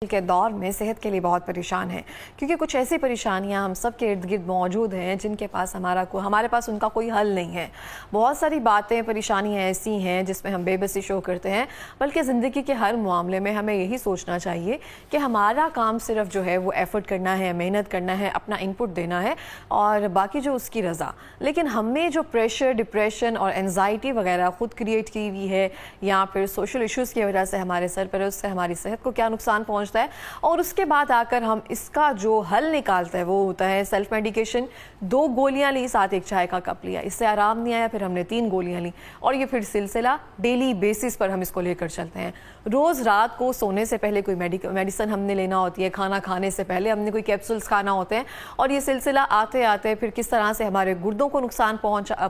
کے دور میں صحت کے لیے بہت پریشان ہیں کیونکہ کچھ ایسی پریشانیاں ہم سب کے ارد گرد موجود ہیں جن کے پاس ہمارے پاس ان کا کوئی حل نہیں ہے۔ بہت ساری باتیں پریشانیاں ایسی ہیں جس میں ہم بے بسی شو کرتے ہیں، بلکہ زندگی کے ہر معاملے میں ہمیں یہی سوچنا چاہیے کہ ہمارا کام صرف جو ہے وہ ایفرٹ کرنا ہے، محنت کرنا ہے، اپنا انپٹ دینا ہے اور باقی جو اس کی رضا۔ لیکن ہمیں جو پریشر، ڈپریشن اور انزائٹی وغیرہ خود کریٹ کی ہوئی ہے یا پھر سوشل ایشوز کی وجہ سے ہمارے سر پر اس سے ہماری صحت کو کیا نقصان پہنچتا ہے اور اس کے بعد آ کر ہم اس کا جو حل نکالتے ہیں وہ ہوتا ہے سیلف میڈیکیشن۔ 2 گولیاں لی، ساتھ ایک چائے کا کپ لیا، اس سے آرام نہیں آیا، پھر ہم نے 3 گولیاں لی اور یہ پھر سلسلہ ڈیلی بیسس پر ہم اس کو لے کر چلتے ہیں۔ روز رات کو سونے سے پہلے کوئی میڈیسن ہم نے لینا ہوتی ہے، کھانا کھانے سے پہلے ہم نے کوئی کیپسولز کھانا ہوتے ہیں اور یہ سلسلہ آتے آتے پھر کس طرح سے ہمارے گردوں کو نقصان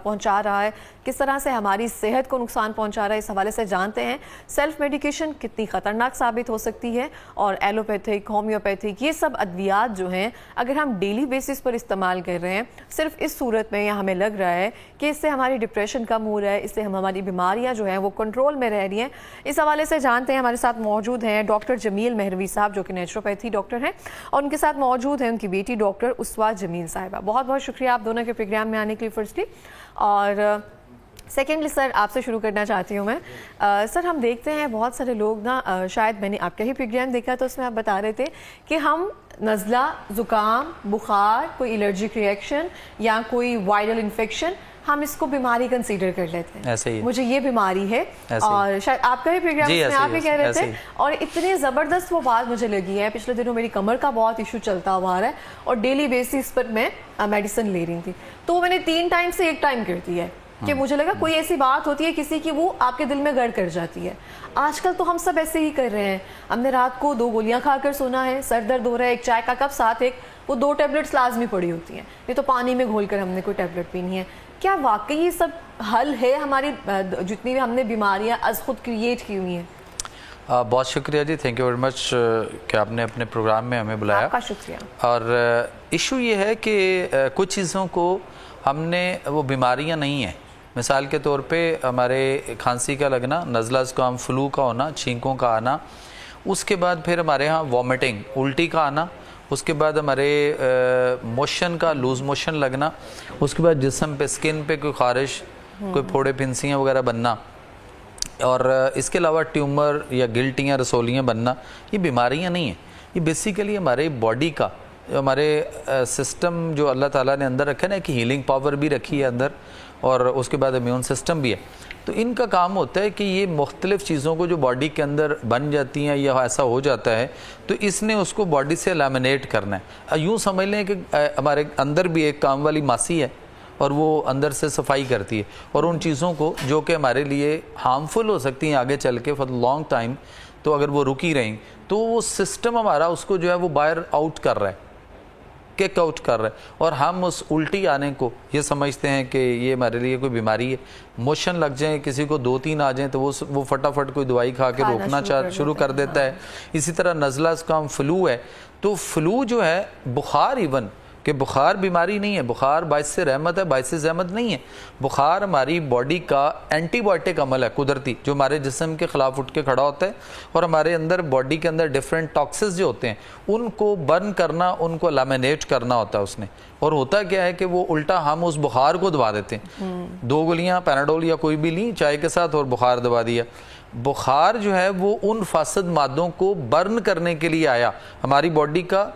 پہنچا رہا ہے، کس طرح سے ہماری صحت کو نقصان پہنچا رہا ہے، اس حوالے سے جانتے ہیں سیلف میڈیکیشن کتنی خطرناک ثابت ہو سکتی ہے۔ اور ایلوپیتھک، ہومیوپیتھک، یہ سب ادویات جو ہیں اگر ہم ڈیلی بیسس پر استعمال کر رہے ہیں صرف اس صورت میں یا ہمیں لگ رہا ہے کہ اس سے ہماری ڈپریشن کم ہو رہا ہے، اس سے ہماری بیماریاں جو ہیں وہ کنٹرول میں رہ رہی ہیں، اس حوالے سے جانتے ہیں۔ ہمارے ساتھ موجود ہیں ڈاکٹر جمیل مہروی صاحب جو کہ نیچروپیتھی ڈاکٹر ہیں اور ان کے ساتھ موجود ہیں ان کی بیٹی ڈاکٹر اسوا جمیل صاحبہ۔ بہت بہت شکریہ آپ دونوں کے پروگرام میں آنے کے لیے فرسٹلی۔ اور سیکنڈلی سر آپ سے شروع کرنا چاہتی ہوں میں۔ سر ہم دیکھتے ہیں بہت سارے لوگ نا، شاید میں نے آپ کا ہی پروگرام دیکھا تو اس میں آپ بتا رہے تھے کہ ہم نزلہ، زکام، بخار، کوئی الرجک ریئیکشن یا کوئی وائرل انفیکشن ہم اس کو بیماری کنسیڈر کر لیتے ہیں، ایسے ہی مجھے یہ بیماری ہے۔ اور شاید آپ کا ہی پروگرام میں آپ ہی کہہ رہے تھے اور اتنی زبردست وہ بات مجھے لگی ہے۔ پچھلے دنوں میری کمر کا بہت ایشو چلتا ہوا رہا ہے اور ڈیلی بیسس پر میں میڈیسن لے رہی تھی، تو میں نے 3 ٹائم سے 1 ٹائم کر دی ہے کہ مجھے لگا کوئی ایسی بات ہوتی ہے کسی کی، وہ آپ کے دل میں گڑ کر جاتی ہے۔ آج کل تو ہم سب ایسے ہی کر رہے ہیں، ہم نے رات کو 2 گولیاں کھا کر سونا ہے، سر درد ہو رہا ہے، ایک چائے کا کپ ساتھ ایک وہ 2 ٹیبلٹس لازمی پڑی ہوتی ہیں، یہ تو پانی میں گھول کر ہم نے کوئی ٹیبلٹ پینی ہے۔ کیا واقعی یہ سب حل ہے ہماری جتنی بھی ہم نے بیماریاں از خود کریٹ کی ہوئی ہیں؟ بہت شکریہ جی، تھینک یو ویری مچ کہ آپ نے اپنے پروگرام میں ہمیں بلایا۔ آپ کا شکریہ۔ اور ایشو یہ ہے کہ کچھ چیزوں کو ہم نے، وہ بیماریاں نہیں ہیں، مثال کے طور پہ ہمارے کھانسی کا لگنا، نزلہ زکام، فلو کا ہونا، چھینکوں کا آنا، اس کے بعد پھر ہمارے ہاں وامٹنگ، الٹی کا آنا، اس کے بعد ہمارے موشن کا لوز موشن لگنا، اس کے بعد جسم پہ سکن پہ کوئی خارش، کوئی پھوڑے پھنسیاں وغیرہ بننا، اور اس کے علاوہ ٹیومر یا گلٹیاں، رسولیاں بننا، یہ بیماریاں نہیں ہیں، یہ بیسیکلی ہمارے باڈی کا، ہمارے سسٹم جو اللہ تعالیٰ نے اندر رکھا ہے نا، کہ ہیلنگ پاور بھی رکھی ہے اندر اور اس کے بعد امیون سسٹم بھی ہے، تو ان کا کام ہوتا ہے کہ یہ مختلف چیزوں کو جو باڈی کے اندر بن جاتی ہیں یا ایسا ہو جاتا ہے تو اس نے اس کو باڈی سے لیمنیٹ کرنا ہے۔ یوں سمجھ لیں کہ ہمارے اندر بھی ایک کام والی ماسی ہے اور وہ اندر سے صفائی کرتی ہے اور ان چیزوں کو جو کہ ہمارے لیے ہارمفل ہو سکتی ہیں آگے چل کے فار لانگ ٹائم، تو اگر وہ رکی رہیں تو وہ سسٹم ہمارا اس کو جو ہے وہ باہر آؤٹ کر رہا ہے، کک آؤٹ کر رہا ہے، اور ہم اس الٹی آنے کو یہ سمجھتے ہیں کہ یہ ہمارے لیے کوئی بیماری ہے۔ موشن لگ جائیں کسی کو، 2-3 آ جائیں تو وہ فٹافٹ کوئی دوائی کھا کے روکنا شروع کر دیتا ہے۔ اسی طرح نزلہ زکام، فلو ہے، تو فلو جو ہے، بخار ایون کہ بخار بیماری نہیں ہے، بخار باعث سے رحمت ہے، باعث سے زحمت نہیں ہے۔ بخار ہماری باڈی کا اینٹی بائیوٹک عمل ہے قدرتی، جو ہمارے جسم کے خلاف اٹھ کے کھڑا ہوتا ہے اور ہمارے اندر باڈی کے اندر ڈیفرنٹ ٹاکسز جو ہوتے ہیں ان کو برن کرنا، ان کو لیمنیٹ کرنا ہوتا ہے اس نے، اور ہوتا کیا ہے کہ وہ الٹا ہم اس بخار کو دبا دیتے ہیں۔ 2 گولیاں پیناڈول یا کوئی بھی لیں چائے کے ساتھ اور بخار دبا دیا۔ بخار جو ہے وہ ان فاسد مادوں کو برن کرنے کے لیے آیا، ہماری باڈی کا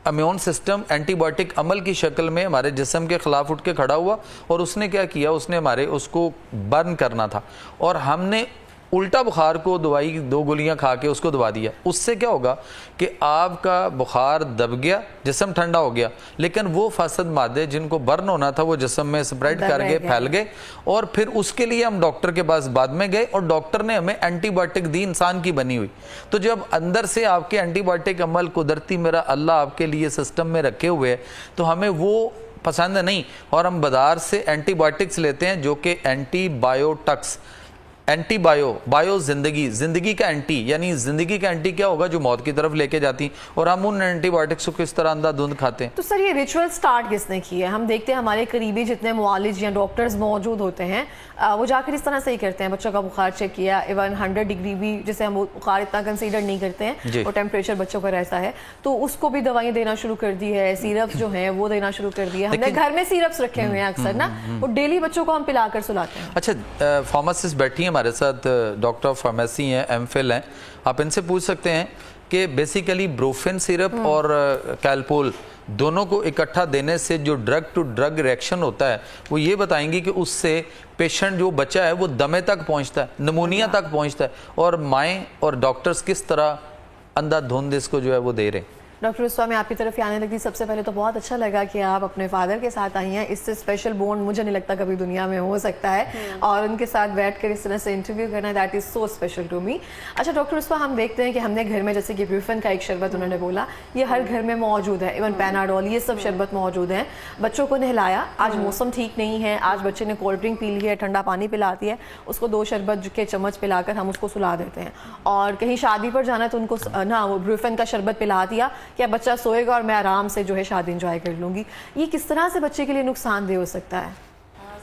امیون سسٹم اینٹی بائیوٹک عمل کی شکل میں ہمارے جسم کے خلاف اٹھ کے کھڑا ہوا اور اس نے کیا کیا، اس نے ہمارے اس کو برن کرنا تھا اور ہم نے الٹا بخار کو دوائی 2 گولیاں کھا کے اس کو دبا دیا۔ اس سے کیا ہوگا کہ آپ کا بخار دب گیا، جسم ٹھنڈا ہو گیا، لیکن وہ فاسد مادے جن کو برن ہونا تھا وہ جسم میں سپریڈ کر گئے، پھیل گئے، اور پھر اس کے لیے ہم ڈاکٹر کے پاس بعد میں گئے اور ڈاکٹر نے ہمیں اینٹی بائیوٹک دی، انسان کی بنی ہوئی۔ تو جب اندر سے آپ کے اینٹی بائیوٹک عمل قدرتی میرا اللہ آپ کے لیے سسٹم میں رکھے ہوئے تو ہمیں وہ پسند نہیں، اور ہم بازار سے اینٹی بائیوٹکس لیتے ہیں جو کہ اینٹی بایوٹکس اینٹی بایو زندگی کا اینٹی، یعنی زندگی کا اینٹی کیا ہوگا جو موت کی طرف لے کے جاتی، اور ہم ان اینٹی بایوٹکس کو کس طرح اندھا دھند کھاتے ہیں. تو سر یہ ریچول سٹارٹ کس نے کی ہے؟ ہم دیکھتے ہیں ہمارے قریبی جتنے معالج یا ڈاکٹرز موجود ہوتے ہیں وہ جا کر اس طرح سے ہی کرتے ہیں، بچوں کا بخار چیک کیا، ایون 100 ڈگری بھی جسے ہم بخار اتنا کنسیڈر نہیں کرتے ہیں وہ ٹیمپریچر بچوں کا رہتا ہے، تو اس کو بھی دوائیں دینا شروع کر دی ہے، سیرپس جو ہیں وہ دینا شروع کر دی ہے. ہم نے گھر میں سیرپس رکھے ہوئے ہیں اکثر نا، وہ ڈیلی بچوں کو ہم پلا کر سلاتے ہیں. اچھا فارماسسٹ بیٹھی ہیں ہمارے ساتھ، ڈاکٹر آف فارمیسی ہیں، ایم فل ہیں، آپ ان سے پوچھ سکتے ہیں کہ بیسیکلی بروفن سیرپ اور کیلپول دونوں کو اکٹھا دینے سے جو ڈرگ ٹو ڈرگ ریئیکشن ہوتا ہے وہ یہ بتائیں گی کہ اس سے پیشنٹ جو بچہ ہے وہ دمے تک پہنچتا ہے، نمونیا تک پہنچتا ہے، اور مائیں اور ڈاکٹرز کس طرح اندھا دھند اس کو جو ہے وہ دے رہے ہیں. ڈاکٹر رسوا میں آپ کی طرف آنے لگی، سب سے پہلے تو بہت اچھا لگا کہ آپ اپنے فادر کے ساتھ آئی ہیں، اس سے اسپیشل بونڈ مجھے نہیں لگتا کبھی دنیا میں ہو سکتا ہے، اور ان کے ساتھ بیٹھ کر اس طرح سے انٹرویو کرنا that is so special to me. اچھا ڈاکٹر رسوا ہم دیکھتے ہیں کہ ہم نے گھر میں جیسے کہ بروفن کا ایک شربت انہوں نے بولا یہ ہر گھر میں موجود ہے، ایون پیناڈول یہ سب شربت موجود ہیں. بچوں کو نہلایا، آج موسم ٹھیک نہیں ہے، آج بچے نے کولڈ ڈرنک پی لی ہے، ٹھنڈا پانی پلاتی ہے، اس کو 2 شربت کے چمچ پلا کر ہم اس کو سلا دیتے ہیں. اور کہیں شادی پر جانا ہے تو ان کو نا وہ بروفن کا شربت پلا دیا کہ بچہ سوئے اور میں آرام سے جو ہے شادی انجوائے کر لوں گی. یہ کس طرح سے بچے کے لیے نقصان دہ ہو سکتا ہے؟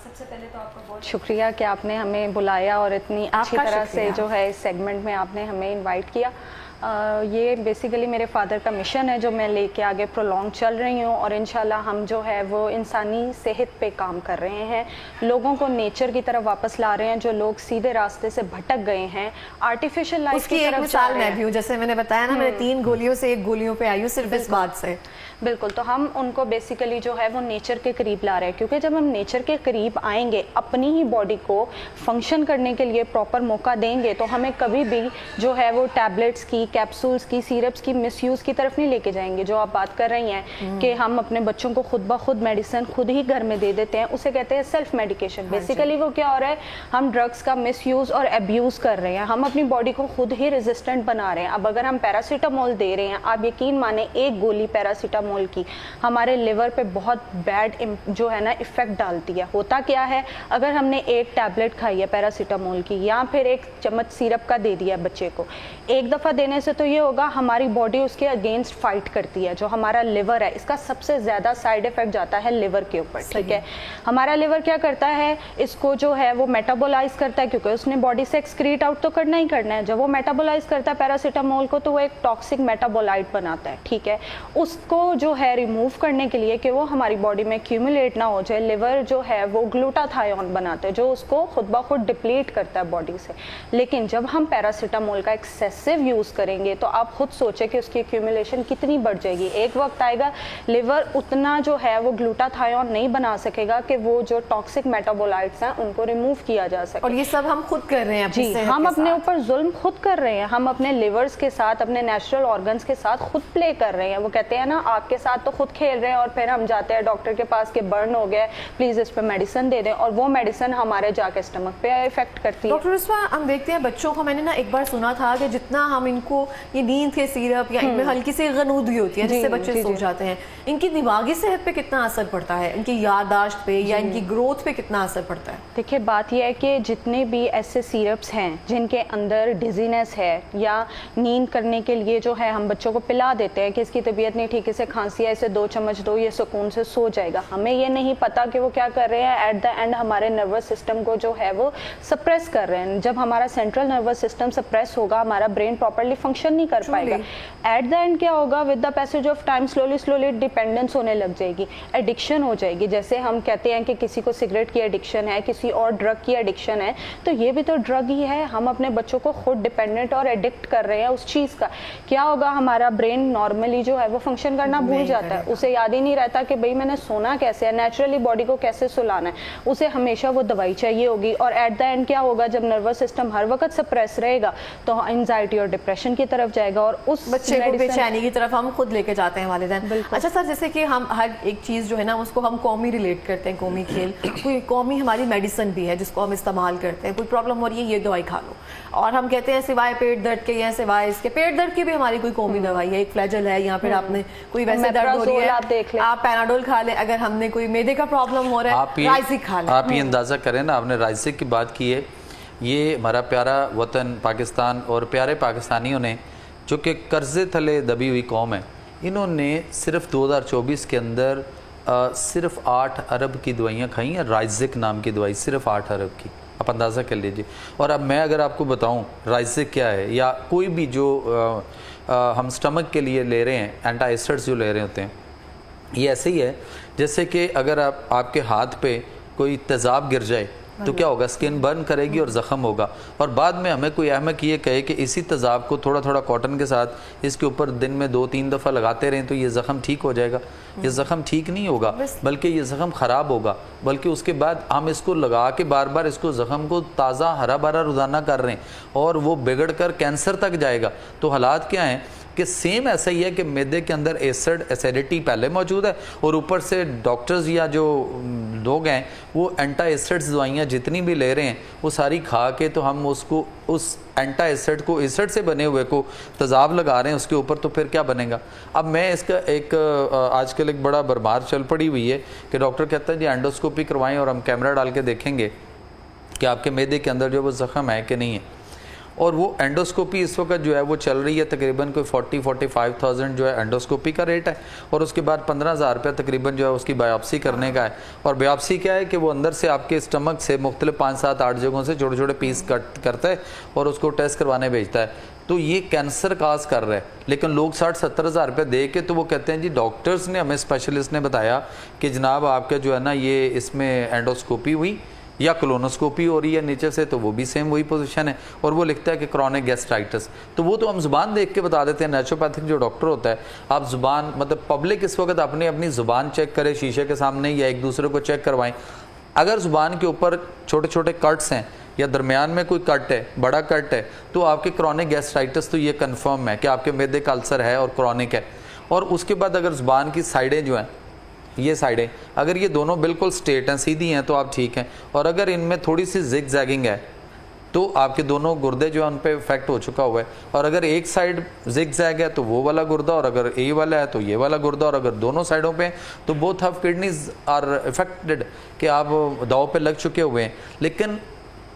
سب سے پہلے تو آپ کا بہت شکریہ کہ آپ نے ہمیں بلایا اور اتنی اچھی طرح سے جو ہے اس سیگمنٹ میں آپ نے ہمیں انوائٹ کیا. یہ بیسیکلی میرے فادر کا مشن ہے جو میں لے کے آگے پرولونگ چل رہی ہوں، اور انشاءاللہ ہم جو ہے وہ انسانی صحت پہ کام کر رہے ہیں، لوگوں کو نیچر کی طرف واپس لا رہے ہیں، جو لوگ سیدھے راستے سے بھٹک گئے ہیں آرٹیفیشل لائف کی طرف. ایک مثال میں بھی ہوں، جیسے میں نے بتایا نا میں نے 3 گولیوں سے 1 گولیوں پہ آئی ہوں صرف اس بات سے. بالکل، تو ہم ان کو بیسیکلی جو ہے وہ نیچر کے قریب لا رہے ہیں، کیونکہ جب ہم نیچر کے قریب آئیں گے، اپنی ہی باڈی کو فنکشن کرنے کے لیے پراپر موقع دیں گے، تو ہمیں کبھی بھی جو ہے وہ ٹیبلٹس کی، کیپسولز کی، سیرپس کی مس یوز کی طرف نہیں لے کے جائیں گے. جو آپ بات کر رہی ہیں کہ ہم اپنے بچوں کو خود بخود میڈیسن خود ہی گھر میں دے دیتے ہیں، اسے کہتے ہیں سیلف میڈیکیشن. بیسیکلی وہ کیا ہو رہا ہے، ہم ڈرگس کا مس یوز اور ابیوز کر رہے ہیں، ہم اپنی باڈی کو خود ہی ریزسٹنٹ بنا رہے ہیں. اب اگر ہم پیراسیٹامول دے رہے ہیں، آپ یقین مانیں 1 گولی پیراسیٹامول کی ہمارے لیور پہ بہت بیڈ جو ہے نا افیکٹ ڈالتی ہے. ہوتا کیا ہے، اگر ہم نے 1 ٹیبلٹ کھائی ہے پیراسیٹامول کی یا پھر 1 چمچ سیرپ کا دے دیا بچے کو، ایک دفعہ دینے سے تو یہ ہوگا ہماری باڈی اس کے اگینسٹ فائٹ کرتی ہے. جو ہمارا لیور ہے اس کا سب سے زیادہ سائیڈ افیکٹ جاتا ہے لیور کے اوپر. ٹھیک ہے، ہمارا لیور کیا کرتا ہے، اس کو جو ہے وہ میٹابولائز کرتا ہے، کیونکہ اس نے باڈی سے ایکسکریٹ آؤٹ تو کرنا ہی کرنا ہے. جب وہ میٹابولائز کرتا ہے پیراسیٹامول کو تو وہ ایک ٹاکسک میٹابولائٹ بناتا ہے. ٹھیک ہے، اس کو جو ہے ریموو کرنے کے لیے کہ وہ ہماری باڈی میں ایکیومولیٹ نہ ہو جائے، لیور جو ہے وہ گلوٹاتھائون بناتا ہے جو اس کو خود بخود ڈپلیٹ کرتا ہے باڈی سے. لیکن جب ہم پیراسیٹامول کا ایکسیسو یوز کریں گے تو آپ خود سوچیں کہ اس کی ایکیومولیشن کتنی بڑھ جائے گی. ایک وقت آئے گا لیور اتنا جو ہے وہ گلوٹاتھائون نہیں بنا سکے گا کہ وہ جو ٹاکسک میٹابولائٹس ہیں ان کو ریموو کیا جا سکے. اور یہ سب ہم خود کر رہے ہیں. جی، ہم اپنے اوپر ظلم خود کر رہے ہیں، ہم اپنے لیورز کے ساتھ، اپنے نیچرل آرگنز کے ساتھ خود پلے کر رہے ہیں. وہ کہتے ہیں نا آگ کے ساتھ تو خود کھیل رہے ہیں، اور پھر ہم جاتے ہیں ڈاکٹر کے پاس کہ برن ہو گیا پلیز اس پہ میڈیسن دے دیں، اور وہ میڈیسن ہمارے جا کے اسٹمک پہ افیکٹ کرتی ہے. ڈاکٹر رسوا ہم دیکھتے ہیں بچوں کو، میں نے نا ایک بار سنا تھا کہ جتنا ہم ان کو یہ نیند کے سیرپ یا ان میں ہلکی سی غنودگی ہوتی ہے جس سے بچے سو جاتے ہیں، ان کی دماغی صحت پہ کتنا اثر پڑتا ہے، ان کی یادداشت پہ یا ان کی گروتھ پہ کتنا اثر پڑتا ہے؟ دیکھیے بات یہ ہے کہ جتنے بھی ایسے سیرپس ہیں جن کے اندر ڈیزینس ہے یا نیند کرنے کے لیے جو ہے ہم بچوں کو پلا دیتے ہیں کہ اس کی طبیعت نہیں ٹھیک، اسے کھانسی ہے، اسے 2 چمچ دو، یہ سکون سے سو جائے گا. ہمیں یہ نہیں پتا کہ وہ کیا کر رہے ہیں، ایٹ دا اینڈ ہمارے نروس سسٹم کو جو ہے وہ سپریس کر رہے ہیں. جب ہمارا سینٹرل نروس سسٹم سپریس ہوگا ہمارا برین پراپرلی فنکشن نہیں کر پائے گا. ایٹ دا اینڈ کیا ہوگا، with the passage of time slowly dependence ہونے لگ جائے گی، ایڈکشن ہو جائے گی. جیسے ہم کہتے ہیں کہ کسی کو سگریٹ کی ایڈکشن ہے، کسی اور ڈرگ کی ایڈکشن ہے، تو یہ بھی تو ڈرگ ہی ہے. ہم اپنے بچوں کو خود ڈیپینڈنٹ اور ایڈکٹ کر رہے ہیں اس چیز کا. کیا ہوگا، ہمارا برین نارملی جو ہے وہ فنکشن کرنا بھول جاتا ہے، اسے یاد ہی نہیں رہتا کہ بھئی میں نے سونا کیسے ہے، نیچرلی باڈی کو کیسے سلانا ہے. اسے ہمیشہ وہ دوائی چاہیے ہوگی، اور ایٹ دا اینڈ کیا ہوگا، جب نروس سسٹم ہر وقت سپریس رہے گا تو انزائٹی اور ڈپریشن کی طرف جائے گا، اور اس بچے کو بے چینی کی طرف ہم خود لے کے جاتے ہیں والدین. اچھا سر، جیسے کہ ہم ہر ایک چیز جو ہے نا اس کو ہم قومی ریلیٹ کرتے ہیں، قومی کھیل، کوئی قومی ہماری میڈیسن بھی ہے جس کو ہم استعمال کرتے ہیں. کوئی پرابلم ہو رہی ہے، یہ دوائی کھا لو، اور ہم کہتے ہیں سوائے پیٹ درد کے یا سوائے اس کے، پیٹ درد کی بھی ہماری کوئی قومی دوائی ہے، ایک فلیجل ہے، یا پھر آپ نے کوئی ویسے درد ہو رہی ہے آپ پیناڈول کھا لیں. اگر ہم نے کوئی میدے کا پرابلم ہو رہا ہے رائزک کھا لیں. آپ یہ اندازہ کریں نا، آپ نے رائزک کی بات کی ہے، یہ ہمارا پیارا وطن پاکستان اور پیارے پاکستانیوں نے جو کہ قرضے تھلے دبی ہوئی قوم ہے، انہوں نے صرف 2024 کے اندر صرف 8 ارب کی دوائیاں کھائیں ہیں، رائزک نام کی دوائی، صرف 8 ارب کی، آپ اندازہ کر لیجئے۔ اور اب میں اگر آپ کو بتاؤں رائزک کیا ہے، یا کوئی بھی جو ہم سٹمک کے لیے لے رہے ہیں اینٹا ایسڈز جو لے رہے ہوتے ہیں، یہ ایسے ہی ہے جیسے کہ اگر آپ کے ہاتھ پہ کوئی تیزاب گر جائے تو کیا ہوگا، سکن برن کرے گی اور زخم ہوگا، اور بعد میں ہمیں کوئی احمق یہ کہے کہ اسی تیزاب کو تھوڑا تھوڑا کاٹن کے ساتھ اس کے اوپر دن میں 2-3 دفعہ لگاتے رہیں تو یہ زخم ٹھیک ہو جائے گا۔ یہ زخم ٹھیک نہیں ہوگا، بلکہ یہ زخم خراب ہوگا، بلکہ اس کے بعد ہم اس کو لگا کے بار بار اس کو زخم کو تازہ ہرا بھرا روزانہ کر رہے ہیں اور وہ بگڑ کر کینسر تک جائے گا۔ تو حالات کیا ہیں کہ سیم ایسا ہی ہے کہ معدے کے اندر ایسیڈیٹی پہلے موجود ہے، اور اوپر سے ڈاکٹرز یا جو لوگ ہیں وہ اینٹا ایسڈز دوائیاں جتنی بھی لے رہے ہیں وہ ساری کھا کے تو ہم اس کو اس اینٹا ایسڈ کو ایسڈ سے بنے ہوئے کو تیزاب لگا رہے ہیں اس کے اوپر، تو پھر کیا بنے گا۔ اب میں اس کا ایک آج کل ایک بڑا برمار چل پڑی ہوئی ہے کہ ڈاکٹر کہتا ہے جی اینڈوسکوپی کروائیں اور ہم کیمرہ ڈال کے دیکھیں گے کہ آپ کے معدے کے اندر جو وہ زخم ہے کہ نہیں ہے، اور وہ اینڈوسکوپی اس وقت جو ہے وہ چل رہی ہے تقریباً کوئی 40-45,000 جو ہے اینڈوسکوپی کا ریٹ ہے، اور اس کے بعد 15,000 روپیہ تقریباً جو ہے اس کی بایوپسی کرنے کا ہے۔ اور بایوپسی کیا ہے کہ وہ اندر سے آپ کے اسٹمک سے مختلف 5-7-8 جگہوں سے چھوٹے چھوٹے پیس کٹ کرتا ہے اور اس کو ٹیسٹ کروانے بھیجتا ہے۔ تو یہ کینسر کاز کر رہا ہے، لیکن لوگ 60-70 ہزار روپے دے کے تو وہ کہتے ہیں جی ڈاکٹرز نے ہمیں اسپیشلسٹ نے بتایا کہ جناب آپ کا جو ہے نا یہ اس میں اینڈوسکوپی ہوئی یا کولونوسکوپی ہو رہی ہے نیچے سے، تو وہ بھی سیم وہی پوزیشن ہے، اور وہ لکھتا ہے کہ کرونک گیسٹرائٹس۔ تو وہ تو ہم زبان دیکھ کے بتا دیتے ہیں، نیچروپیتھک جو ڈاکٹر ہوتا ہے، آپ زبان مطلب پبلک اس وقت اپنی زبان چیک کرے شیشے کے سامنے یا ایک دوسرے کو چیک کروائیں، اگر زبان کے اوپر چھوٹے چھوٹے کٹس ہیں یا درمیان میں کوئی کٹ ہے، بڑا کٹ ہے، تو آپ کے کرونک گیسٹرائٹس تو یہ کنفرم ہے کہ آپ کے معدے کا السر ہے اور کرونک ہے۔ اور اس کے بعد اگر زبان کی سائڈیں جو ہیں، یہ سائڈیں اگر یہ دونوں بالکل سٹریٹ ہیں، سیدھی ہیں، تو آپ ٹھیک ہیں، اور اگر ان میں تھوڑی سی زگ زیگنگ ہے تو آپ کے دونوں گردے جو ہیں ان پہ افیکٹ ہو چکا ہوا ہے، اور اگر ایک سائڈ زگ زیگ ہے تو وہ والا گردہ، اور اگر اے والا ہے تو یہ والا گردہ، اور اگر دونوں سائڈوں پہ تو both of kidneys are affected کہ آپ داؤ پہ لگ چکے ہوئے ہیں۔ لیکن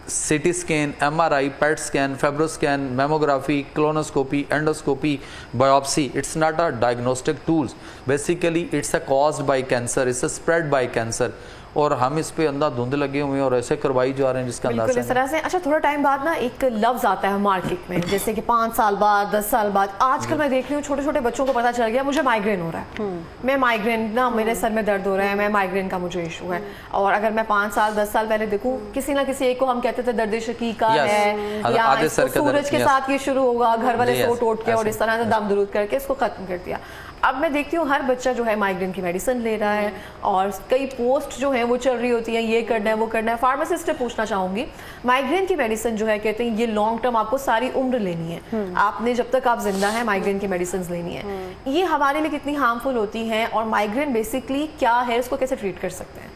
C T scan, M R I, PET scan, fibro scan, mammography, colonoscopy, endoscopy, biopsy, it's not a diagnostic tools, basically it's a caused by cancer, it's a spread by cancer, اور ہم اس پہ اندھا دھند لگے ہوئے ہیں اور ایسے کروائی جا رہے ہیں جس کا اندازہ بالکل اس طرح سے۔ اچھا تھوڑا ٹائم بعد نا ایک لفظ آتا ہے مارکیٹ میں، جیسے کہ 5 سال بعد، 10 سال بعد، آج کل میں دیکھ رہی ہوں چھوٹے چھوٹے بچوں کو پتا چل گیا مجھے مائیگرین ہو رہا ہے، میں مائیگرین نا میرے سر میں درد ہو رہا ہے، میں مائیگرین کا مجھے ایشو ہے۔ اور اگر میں 5 سال 10 سال پہلے دیکھوں کسی نہ کسی ایک کو ہم کہتے تھے درد شقیقہ ہے، یا سورج کے ساتھ یہ شروع ہوگا، گھر والے سوٹ اوٹ کے اور اس طرح سے دم درود کر کے اس کو ختم کر دیا۔ اب میں دیکھتی ہوں ہر بچہ جو ہے مائیگرین کی میڈیسن لے رہا ہے، اور کئی پوسٹ جو ہیں وہ چل رہی ہوتی ہیں، یہ کرنا ہے وہ کرنا ہے۔ فارماسسٹ سے پوچھنا چاہوں گی، مائیگرین کی میڈیسن جو ہے کہتے ہیں یہ لانگ ٹرم آپ کو ساری عمر لینی ہے، آپ نے جب تک آپ زندہ ہیں مائیگرین کی میڈیسنز لینی ہے، یہ ہمارے لیے کتنی ہارمفل ہوتی ہیں، اور مائیگرین بیسکلی کیا ہے، اس کو کیسے ٹریٹ کر سکتے ہیں؟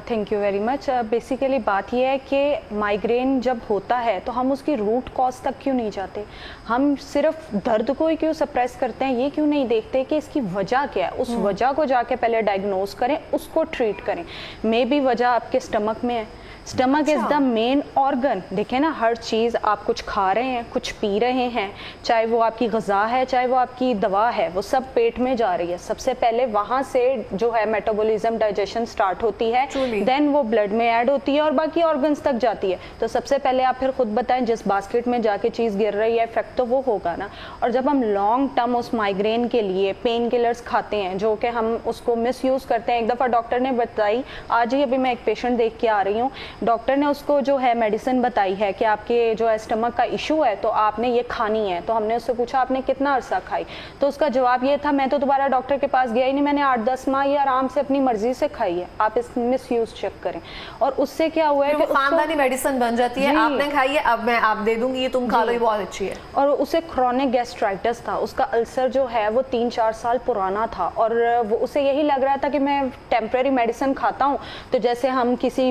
Thank you very much. Basically بات یہ ہے کہ مائیگرین جب ہوتا ہے تو ہم اس کی روٹ کاز تک کیوں نہیں جاتے، ہم صرف درد کو ہی کیوں سپریس کرتے ہیں، یہ کیوں نہیں دیکھتے کہ اس کی وجہ کیا ہے، اس وجہ کو جا کے پہلے ڈائگنوز کریں، اس کو ٹریٹ کریں۔ مے بی وجہ آپ کے اسٹمک میں ہے، stomach is the main organ. دیکھیں نا، ہر چیز آپ کچھ کھا رہے ہیں، کچھ پی رہے ہیں، چاہے وہ آپ کی غذا ہے، چاہے وہ آپ کی دوا ہے، وہ سب پیٹ میں جا رہی ہے۔ سب سے پہلے وہاں سے جو ہے میٹابولزم، ڈائجیشن سٹارٹ ہوتی ہے، دین وہ بلڈ میں ایڈ ہوتی ہے اور باقی آرگنز تک جاتی ہے۔ تو سب سے پہلے آپ پھر خود بتائیں جس باسکٹ میں جا کے چیز گر رہی ہے افیکٹ تو وہ ہوگا نا۔ اور جب ہم لانگ ٹرم اس مائیگرین کے لیے پین کلرز کھاتے ہیں جو کہ ہم اس کو مس یوز کرتے ہیں، ایک دفعہ ڈاکٹر نے بتائی، آج ہی ابھی میں ایک پیشنٹ دیکھ کے آ رہی ہوں، ڈاکٹر نے اس کو جو ہے میڈیسن بتائی ہے کہ آپ کے جو ہے اسٹمک کا ایشو ہے تو آپ نے یہ کھانی ہے۔ تو ہم نے اس سے پوچھا آپ نے کتنا عرصہ کھائی، تو اس کا جواب یہ تھا میں تو دوبارہ ڈاکٹر کے پاس گیا ہی نہیں، میں نے 8-10 ماہ یہ آرام سے اپنی مرضی سے کھائی ہے۔ آپ اس مس یوز چیک کریں۔ اور اس سے کیا ہوا ہے کہ خاندانی میڈیسن بن جاتی ہے، آپ نے کھائی ہے اب میں آپ دے دوں گی، یہ تم کھا لو، یہ بہت اچھی ہے۔ اور اسے کرونک گیسٹرائٹس تھا، اس کا السر جو ہے وہ 3-4 سال پرانا تھا، اور وہ اسے یہی لگ رہا تھا کہ میں ٹیمپریری میڈیسن کھاتا ہوں تو جیسے ہم کسی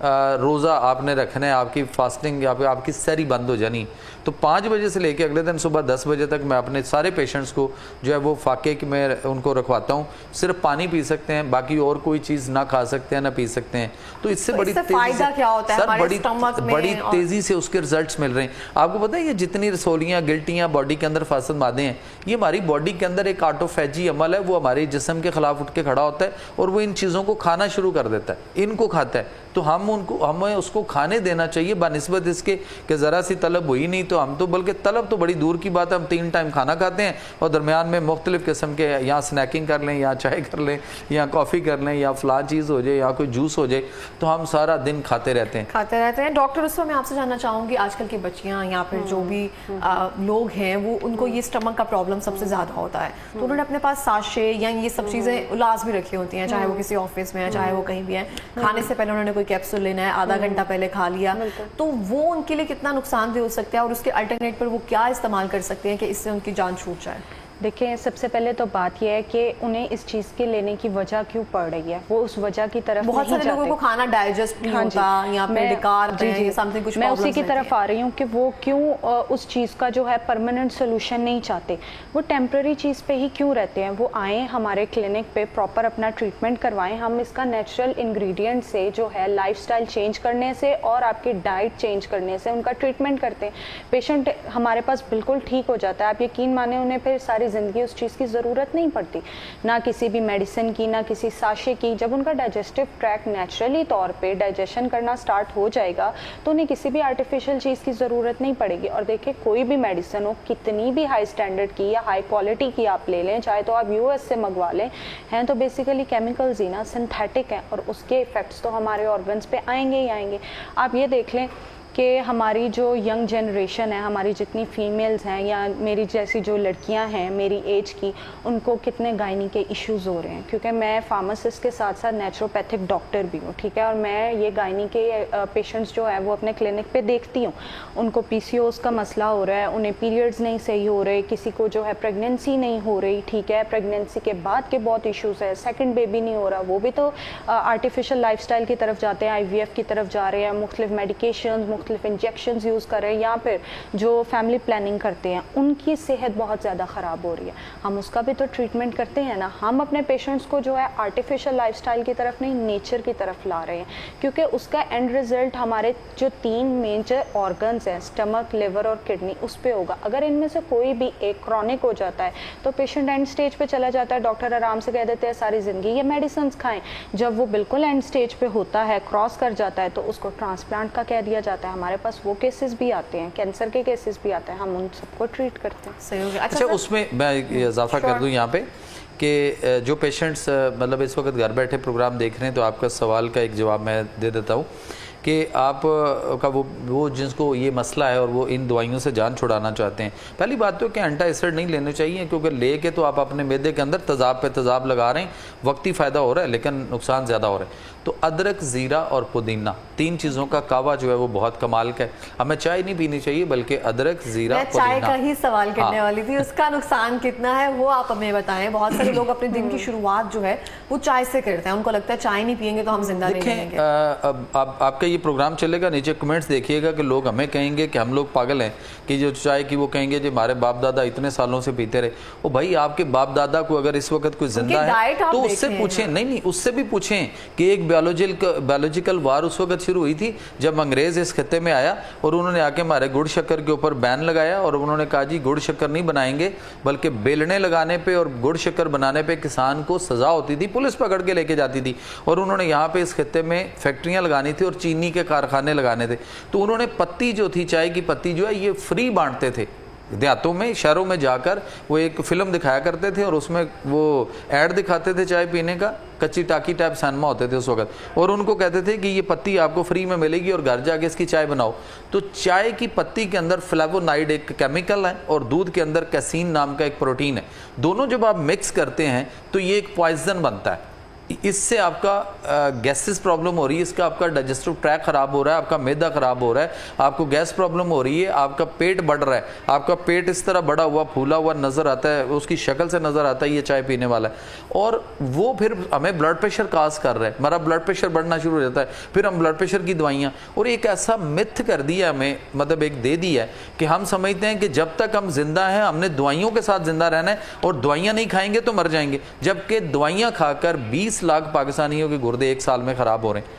روزہ آپ نے رکھنا ہے, آپ کی فاسٹنگ یا آپ کی سحری بند ہو جانی, تو 5 بجے سے لے کے اگلے دن صبح 10 بجے تک میں اپنے سارے پیشنٹس کو جو ہے وہ فاقے کی میں ان کو رکھواتا ہوں, صرف پانی پی سکتے ہیں, باقی اور کوئی چیز نہ کھا سکتے ہیں نہ پی سکتے ہیں. تو اس سے بڑی تیزی سے اس کے رزلٹس مل رہے ہیں. آپ کو پتہ ہے یہ جتنی رسولیاں گلٹیاں باڈی کے اندر فاسد مادے ہیں, یہ ہماری باڈی کے اندر ایک آٹوفیجی عمل ہے, وہ ہمارے جسم کے خلاف اٹھ کے کھڑا ہوتا ہے اور وہ ان چیزوں کو کھانا شروع کر دیتا ہے, ان کو کھاتا ہے. تو ہمیں اس کو کھانے دینا چاہیے بنسبت اس کے کہ ذرا سی طلب ہوئی نہیں تو ہم تو, بلکہ طلب تو بڑی دور کی بات ہے, ہم 3 ٹائم کھانا کھاتے ہیں اور درمیان میں مختلف قسم کے یا سنیکنگ کر لیں یا چائے کر لیں یا کافی کر لیں یا فلاں چیز ہو جائے یا کوئی جوس ہو جائے, تو ہم سارا دن کھاتے رہتے ہیں. ڈاکٹر اس میں آپ سے جاننا چاہوں گی, آج کل کی بچیاں یا پھر جو بھی لوگ ہیں وہ ان کو یہ اسٹمک کا پرابلم سب سے زیادہ ہوتا ہے, تو انہوں نے اپنے پاس ساشے یا یہ سب چیزیں لازمی رکھی ہوتی ہیں, چاہے وہ کسی آفس میں ہے چاہے وہ کہیں بھی ہے, کھانے سے پہلے انہوں نے کوئی کیپسول لینا ہے, آدھا گھنٹہ پہلے کھا لیا, تو وہ ان کے لیے کتنا نقصان دہ ہو سکتا ہے اور اس کے الٹرنیٹ پر وہ کیا استعمال کر سکتے ہیں کہ اس سے ان کی جان چھوٹ جائے؟ دیکھیں, سب سے پہلے تو بات یہ ہے کہ انہیں اس چیز کے لینے کی وجہ کیوں پڑ رہی ہے, وہ اس وجہ کی طرف بہت سارے لوگوں کو کھانا ڈائجسٹ نہیں ہوتا یا پھر ڈکار ہے سم تھنگ, کچھ میں اسی کی طرف آ رہی ہوں کہ وہ کیوں اس چیز کا جو ہے پرماننٹ سولوشن نہیں چاہتے, وہ ٹیمپرری چیز پہ ہی کیوں رہتے ہیں. وہ آئیں ہمارے کلینک پہ, پراپر اپنا ٹریٹمنٹ کروائیں, ہم اس کا نیچرل انگریڈینٹ سے جو ہے لائف سٹائل چینج کرنے سے اور آپ کی ڈائٹ چینج کرنے سے ان کا ٹریٹمنٹ کرتے ہیں. پیشنٹ ہمارے پاس بالکل ٹھیک ہو جاتا ہے, آپ یقین مانیں انہیں پھر ساری زندگی اس چیز کی ضرورت نہیں پڑتی, نہ کسی بھی میڈیسن کی نہ کسی ساشے کی. جب ان کا ڈائجسٹو ٹریک نیچرلی طور پہ ڈائجیشن کرنا سٹارٹ ہو جائے گا تو انہیں کسی بھی آرٹیفیشل چیز کی ضرورت نہیں پڑے گی. اور دیکھیں, کوئی بھی میڈیسن ہو, کتنی بھی ہائی سٹینڈرڈ کی یا ہائی کوالٹی کی آپ لے لیں, چاہے تو آپ US سے منگوا لیں, ہیں تو بیسیکلی کیمیکلز ہی نا, سنتھیٹک ہیں, اور اس کے ایفیکٹس تو ہمارے آرگنز پہ آئیں گے ہی آئیں گے. آپ یہ دیکھ لیں کہ ہماری جو ینگ جنریشن ہے, ہماری جتنی فیمیلز ہیں یا میری جیسی جو لڑکیاں ہیں میری ایج کی, ان کو کتنے گائنی کے ایشوز ہو رہے ہیں. کیونکہ میں فارماسسٹ کے ساتھ ساتھ نیچروپیتھک ڈاکٹر بھی ہوں, ٹھیک ہے, اور میں یہ گائنی کے پیشنٹس جو ہیں وہ اپنے کلینک پہ دیکھتی ہوں. ان کو PCOS کا مسئلہ ہو رہا ہے, انہیں پیریڈز نہیں صحیح ہو رہے, کسی کو جو ہے پریگنینسی نہیں ہو رہی, ٹھیک ہے, پریگنینسی کے بعد کے بہت ایشوز ہے, سیکنڈ بیبی نہیں ہو رہا, وہ بھی تو آرٹیفیشل لائف سٹائل کی طرف جاتے ہیں, IVF کی طرف جا رہے ہیں, مختلف میڈیکیشنز مختلف انجیکشنز یوز کر رہے ہیں, یا پھر جو فیملی پلاننگ کرتے ہیں ان کی صحت بہت زیادہ خراب ہو رہی ہے. ہم اس کا بھی تو ٹریٹمنٹ کرتے ہیں نا. ہم اپنے پیشنٹس کو جو ہے آرٹیفیشل لائف سٹائل کی طرف نہیں, نیچر کی طرف لا رہے ہیں, کیونکہ اس کا اینڈ رزلٹ ہمارے جو 3 میجر آرگنز ہیں, اسٹمک, لیور اور کڈنی, اس پہ ہوگا. اگر ان میں سے کوئی بھی ایک کرونک ہو جاتا ہے تو پیشنٹ اینڈ سٹیج پہ چلا جاتا ہے, ڈاکٹر آرام سے کہہ دیتے ہیں ساری زندگی یہ میڈیسنز کھائیں. جب وہ بالکل اینڈ سٹیج پہ ہوتا ہے, کراس کر جاتا ہے, تو اس کو ٹرانسپلانٹ کا کہہ دیا جاتا ہے. ہمارے پاس وہ کیسز بھی آتے ہیں, کینسر کے کیسز بھی آتے ہیں, ہم ان سب کو ٹریٹ کرتے ہیں. صحیح ہو گیا. اچھا, اس میں میں اضافہ کر دوں یہاں پہ کہ جو پیشنٹس مطلب اس وقت گھر بیٹھے پروگرام دیکھ رہے ہیں, تو آپ کا سوال کا ایک جواب میں دے دیتا ہوں کہ آپ کا وہ جن کو یہ مسئلہ ہے اور وہ ان دوائیوں سے جان چھڑانا چاہتے ہیں, پہلی بات تو کہ اینٹا ایسڈ نہیں لینے چاہیے, کیونکہ لے کے تو آپ اپنے معدے کے اندر تیزاب پہ تیزاب لگا رہے ہیں, وقتی فائدہ ہو رہا ہے لیکن نقصان زیادہ ہو رہا ہے. تو ادرک, زیرہ اور پودینہ, 3 چیزوں کا کعوہ جو ہے وہ بہت کمال کا ہے. ہمیں چائے نہیں پینی چاہیے بلکہ ادرک, زیرہ, میں چائے کا ہی سوال کرنے والی تھی, اس کا نقصان کتنا ہے وہ آپ ہمیں بتائیں. بہت سارے لوگ اپنے دن کی شروعات جو ہے وہ چائے سے کرتے ہیں, ان کو لگتا ہے چائے نہیں پیئیں گے تو ہم زندہ نہیں رہیں گے. آپ کا یہ پروگرام چلے گا, نیچے کمنٹس دیکھیے گا کہ لوگ ہمیں کہیں گے کہ ہم لوگ پاگل ہیں کہ جو چائے کی وہ کہیں گے جو ہمارے باپ دادا اتنے سالوں سے پیتے رہے. او بھائی, آپ کے باپ دادا کو اگر اس وقت کوئی زندہ ہے تو اس سے پوچھیں, نہیں اس سے بھی پوچھیں کہ ایک بیولوجیکل وار اس وقت شروع ہوئی تھی جب انگریز اس خطے میں آیا اور انہوں نے آ کے ہمارے گڑ شکر کے اوپر بین لگایا, اور انہوں نے کہا جی گڑ شکر نہیں بنائیں گے, بلکہ بیلنے لگانے پہ اور گڑ شکر بنانے پہ کسان کو سزا ہوتی تھی, پولیس پکڑ کے لے کے جاتی تھی. اور انہوں نے یہاں پہ اس خطے میں فیکٹریاں لگانی تھی اور چینی کے کارخانے لگانے تھے, تو انہوں نے پتی جو تھی, چائے کی پتی جو ہے, یہ فری بانٹتے تھے دیہاتوں میں, شہروں میں جا کر. وہ ایک فلم دکھایا کرتے تھے اور اس میں وہ ایڈ دکھاتے تھے چائے پینے کا, کچی ٹاکی ٹائپ سینما ہوتے تھے اس وقت, اور ان کو کہتے تھے کہ یہ پتی آپ کو فری میں ملے گی اور گھر جا کے اس کی چائے بناؤ. تو چائے کی پتی کے اندر فلیوونائڈ ایک کیمیکل ہے اور دودھ کے اندر کیسین نام کا ایک پروٹین ہے, دونوں جب آپ مکس کرتے ہیں تو یہ ایک پوائزن بنتا ہے. اس سے آپ کا گیسز پرابلم ہو رہی ہے, اس کا آپ کا ڈائجسٹو ٹریک خراب ہو رہا ہے, آپ کا میدا خراب ہو رہا ہے, آپ کو گیس پرابلم ہو رہی ہے, آپ کا پیٹ بڑھ رہا ہے, آپ کا پیٹ اس طرح بڑا ہوا پھولا ہوا نظر آتا ہے, اس کی شکل سے نظر آتا ہے یہ چائے پینے والا ہے, اور وہ پھر ہمیں بلڈ پریشر کاز کر رہا ہے, ہمارا بلڈ پریشر بڑھنا شروع ہو جاتا ہے, پھر ہم بلڈ پریشر کی دوائیاں, اور ایک ایسا متھ کر دیا ہمیں, مطلب ایک دے دیا ہے کہ ہم سمجھتے ہیں کہ جب تک ہم زندہ ہیں ہم نے دوائیوں کے ساتھ زندہ رہنا ہے, اور دوائیاں نہیں کھائیں گے تو مر جائیں گے, جبکہ دوائیاں کھا کر 20 لاکھ پاکستانیوں کے گردے ایک سال میں خراب ہو رہے ہیں,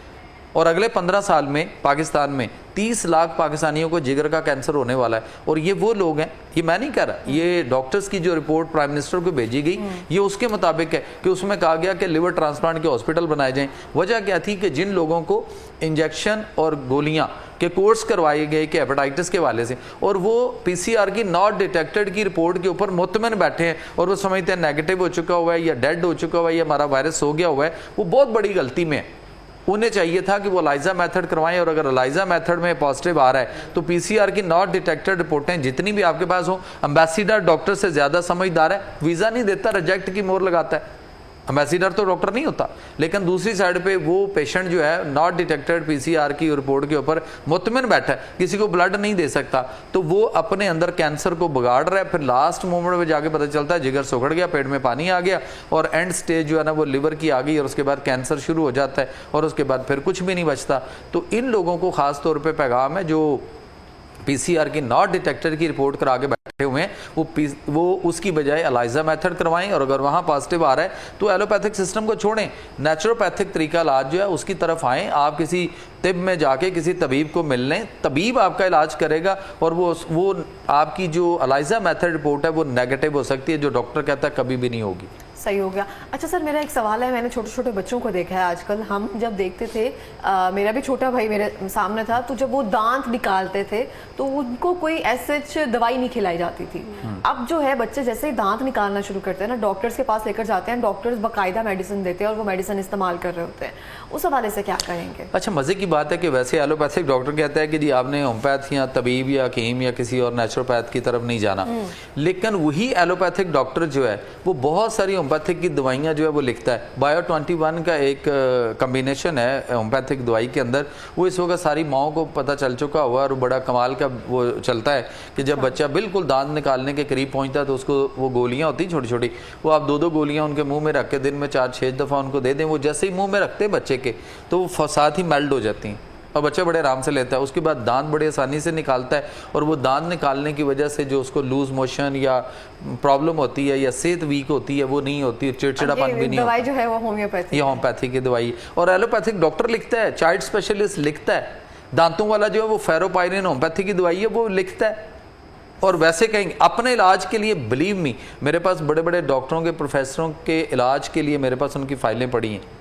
اور اگلے 15 سال میں پاکستان میں 30 لاکھ پاکستانیوں کو جگر کا کینسر ہونے والا ہے. اور یہ وہ لوگ ہیں, یہ میں نہیں کہہ رہا, یہ ڈاکٹرز کی جو رپورٹ پرائم منسٹر کو بھیجی گئی یہ اس کے مطابق ہے کہ اس میں کہا گیا کہ لیور ٹرانسپلانٹ کے ہاسپٹل بنائے جائیں. وجہ کیا تھی کہ جن لوگوں کو انجیکشن اور گولیاں کے کورس کروائے گئے کہ ہیپاٹائٹس کے حوالے سے, اور وہ پی سی آر کی ناٹ ڈیٹیکٹڈ کی رپورٹ کے اوپر مطمئن بیٹھے ہیں, اور وہ سمجھتے ہیں نیگیٹو ہو چکا ہوا ہے یا ڈیڈ ہو چکا ہوا ہے یا ہمارا وائرس ہو گیا ہوا ہے, وہ بہت بڑی غلطی میں ہے. انہیں چاہیے تھا کہ وہ الائزا میتھڈ کروائیں, اور اگر الائزا میتھڈ میں پازیٹیو آ رہا ہے تو پی سی آر کی ناٹ ڈیٹیکٹڈ رپورٹیں جتنی بھی آپ کے پاس ہوں, امبیسیڈر ڈاکٹر سے زیادہ سمجھدار ہے, ویزا نہیں دیتا, ریجیکٹ کی مور لگاتا ہے. امبیسیڈر تو ڈاکٹر نہیں ہوتا, لیکن دوسری سائڈ پہ وہ پیشنٹ جو ہے not detected P C R کی رپورٹ کے اوپر مطمئن بیٹھا ہے, کسی کو بلڈ نہیں دے سکتا, تو وہ اپنے اندر کینسر کو بگاڑ رہا ہے. پھر لاسٹ مومنٹ میں جا کے پتہ چلتا ہے جگر سکڑ گیا, پیٹ میں پانی آ گیا, اور اینڈ سٹیج جو ہے نا وہ لیور کی آ گئی, اور اس کے بعد کینسر شروع ہو جاتا ہے, اور اس کے بعد پھر کچھ بھی نہیں بچتا. تو ان لوگوں کو خاص طور پہ پیغام ہے جو پی سی آر کی ناٹ ڈیٹیکٹڈ کی رپورٹ کرا کے بیٹھے ہوئے ہیں, وہ اس کی بجائے الائزا میتھڈ کروائیں, اور اگر وہاں پازیٹیو آ رہا ہے تو ایلوپیتھک سسٹم کو چھوڑیں, نیچروپیتھک طریقہ علاج جو ہے اس کی طرف آئیں. آپ کسی طب میں جا کے کسی طبیب کو مل لیں, طبیب آپ کا علاج کرے گا, اور وہ آپ کی جو الائزا میتھڈ رپورٹ ہے وہ نیگیٹو ہو سکتی ہے, جو ڈاکٹر کہتا ہے کبھی بھی نہیں ہوگی. صحیح ہو گیا. اچھا سر, میرا ایک سوال ہے, میں نے چھوٹے چھوٹے بچوں کو دیکھا ہے آج کل, ہم جب دیکھتے تھے, میرا بھی چھوٹا بھائی میرے سامنے تھا, تو جب وہ دانت نکالتے تھے تو ان کو کوئی ایسے دوائی نہیں کھلائی جاتی تھی. اب جو ہے بچے جیسے ہی دانت نکالنا شروع کرتے ہیں نا, ڈاکٹرز کے پاس لے کر جاتے ہیں, ڈاکٹرز باقاعدہ میڈیسن دیتے ہیں اور وہ میڈیسن استعمال کر رہے ہوتے ہیں. اس حوالے سے کیا کہیں گے؟ اچھا, مزے کی بات ہے کہ ویسے ایلوپیتھک ڈاکٹر کہتا ہے کہ جی آپ نے ہومیوپیتھ یا طبیب یا حکیم یا کسی اور نیچروپیتھ کی طرف نہیں جانا, لیکن وہی ایلوپیتھک ڈاکٹر جو ہے وہ بہت ساری ہومیوپیتھک کی دوائیاں جو ہے وہ لکھتا ہے. بایو 21 کا ایک کمبینیشن ہے ہومیوپیتھک دوائی کے اندر, وہ اس وقت ساری ماؤں کو پتہ چل چکا ہوا, اور بڑا کمال کا وہ چلتا ہے کہ جب بچہ بالکل دانت نکالنے کے قریب پہنچتا ہے تو اس کو وہ گولیاں ہوتی ہیں چھوٹی چھوٹی, وہ آپ 2 گولیاں ان کے منہ میں رکھ کے دن میں 4-6 دفعہ ان کو دے دیں, وہ جیسے ہی منہ میں رکھتے ہیں بچے کے تو وہ ساتھ ہی میلٹ ہو جاتی ہیں, اور بچہ بڑے آرام سے لیتا ہے. اس کے بعد دانت بڑے آسانی سے نکالتا ہے, اور وہ دانت نکالنے کی وجہ سے جو اس کو لوز موشن یا پرابلم ہوتی ہے یا صحت ویک ہوتی ہے وہ نہیں ہوتی, چڑچڑاپن بھی نہیں ہوتا. دوائی جو ہے وہ ہومیوپیتھی, یہ ہومیوپیتھی کی دوائی. اور ایلوپیتھک ڈاکٹر لکھتا ہے, چائلڈ اسپیشلسٹ لکھتا ہے, دانتوں والا جو ہے وہ فیروپائرین ہومیوپیتھی کی دوائی ہے وہ لکھتا ہے. اور ویسے کہیں گے اپنے علاج کے لیے, بلیو می, میرے پاس بڑے بڑے ڈاکٹروں کے پروفیسروں کے علاج کے لیے میرے پاس ان کی فائلیں پڑی ہیں,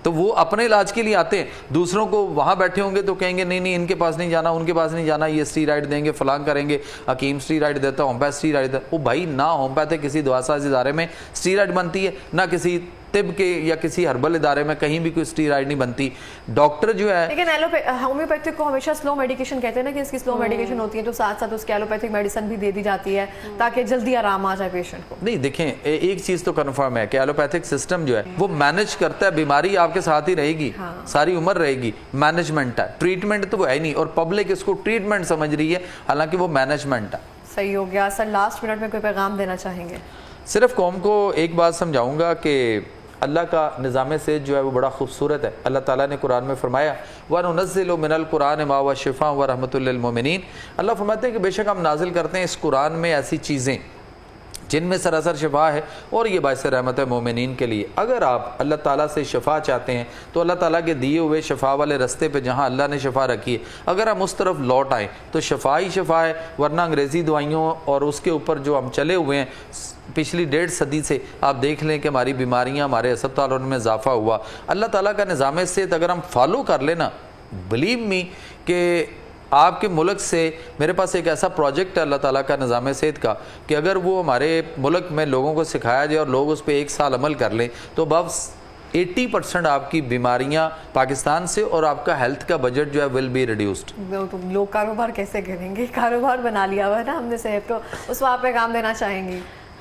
تو وہ اپنے علاج کے لیے آتے ہیں. دوسروں کو وہاں بیٹھے ہوں گے تو کہیں گے نہیں نہیں ان کے پاس نہیں جانا, ان کے پاس نہیں جانا, یہ اسٹیرائڈ دیں گے, فلاں کریں گے, حکیم اسٹیرائڈ دیتا, ہومیوپیتھ اسٹیرائڈ دیتا. وہ بھائی نہ ہومیوپیتھ کسی دوا ساز ادارے میں اسٹیرائڈ بنتی ہے, نہ کسی طب کے یا کسی ہربل ادارے میں کہیں بھی کوئی اسٹیرائڈ نہیں بنتی. ڈاکٹر جو ہے, لیکن ہومیوپیتھک کو ہمیشہ سلو میڈیکیشن کہتے ہیں نا, کہ اس کی سلو میڈیکیشن ہوتی ہے تو ساتھ ساتھ اس کی ایلوپیتھک میڈیسن بھی دے دی جاتی ہے تاکہ جلدی آرام آ جائے پیشنٹ کو. نہیں دیکھیں ایک چیز تو کنفرم ہے کہ ایلوپیتھک سسٹم جو ہے وہ مینج کرتا ہے, بیماری آپ کے ساتھ ہی رہے گی, ساری عمر رہے گی, مینجمنٹ ہے, ٹریٹمنٹ تو وہ ہے نہیں, اور پبلک اس کو ٹریٹمنٹ سمجھ رہی ہے حالانکہ وہ مینجمنٹ ہے. صحیح ہو گیا. سر لاسٹ منٹ میں کوئی پیغام دینا چاہیں گے؟ صرف قوم کو ایک بات سمجھاؤں گا کہ اللہ کا نظام صحت جو ہے وہ بڑا خوبصورت ہے. اللہ تعالیٰ نے قرآن میں فرمایا وَنُنَزِّلُ مِنَ الْقُرْآنِ مَا هُوَ شِفَاءٌ وَرَحْمَةٌ لِّلْمُؤْمِنِينَ. اللہ فرماتے ہیں کہ بے شک ہم نازل کرتے ہیں اس قرآن میں ایسی چیزیں جن میں سراسر شفا ہے اور یہ باعث رحمت ہے مومنین کے لیے. اگر آپ اللہ تعالیٰ سے شفا چاہتے ہیں تو اللہ تعالیٰ کے دیے ہوئے شفا والے رستے پہ جہاں اللہ نے شفا رکھی ہے اگر ہم اس طرف لوٹ آئیں تو شفا ہی شفا ہے, ورنہ انگریزی دوائیوں اور اس کے اوپر جو ہم چلے ہوئے ہیں پچھلی 1.5 صدی سے آپ دیکھ لیں کہ ہماری بیماریاں, ہمارے اسپتالوں میں اضافہ ہوا. اللہ تعالیٰ کا نظام صحت اگر ہم فالو کر لینا, بلیو می کہ آپ کے ملک سے, میرے پاس ایک ایسا پروجیکٹ ہے اللہ تعالیٰ کا نظام صحت کا کہ اگر وہ ہمارے ملک میں لوگوں کو سکھایا جائے اور لوگ اس پہ 1 سال عمل کر لیں تو بس 80% آپ کی بیماریاں پاکستان سے اور آپ کا ہیلتھ کا بجٹ جو ہے ول بی ریڈیوسڈ. لوگ کاروبار کیسے کریں گے؟ کاروبار بنا لیا ہوا ہے نا ہم نے صحت کو, اس کو آپ پیغام دینا چاہیں گی؟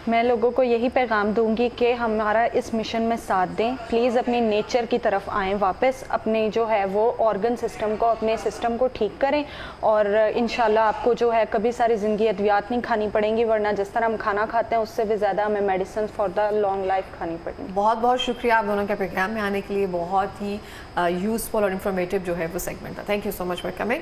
میں لوگوں کو یہی پیغام دوں گی کہ ہمارا اس مشن میں ساتھ دیں, پلیز اپنی نیچر کی طرف آئیں واپس, اپنے جو ہے وہ آرگن سسٹم کو, اپنے سسٹم کو ٹھیک کریں, اور انشاءاللہ آپ کو جو ہے کبھی ساری زندگی ادویات نہیں کھانی پڑیں گی, ورنہ جس طرح ہم کھانا کھاتے ہیں اس سے بھی زیادہ ہمیں medicine for the long life کھانی پڑیں گی. بہت بہت شکریہ آپ دونوں کے پروگرام میں آنے کے لیے, بہت ہی یوزفل اور انفارمیٹیو جو ہے وہ سیگمنٹ تھا. Thank you so much for coming.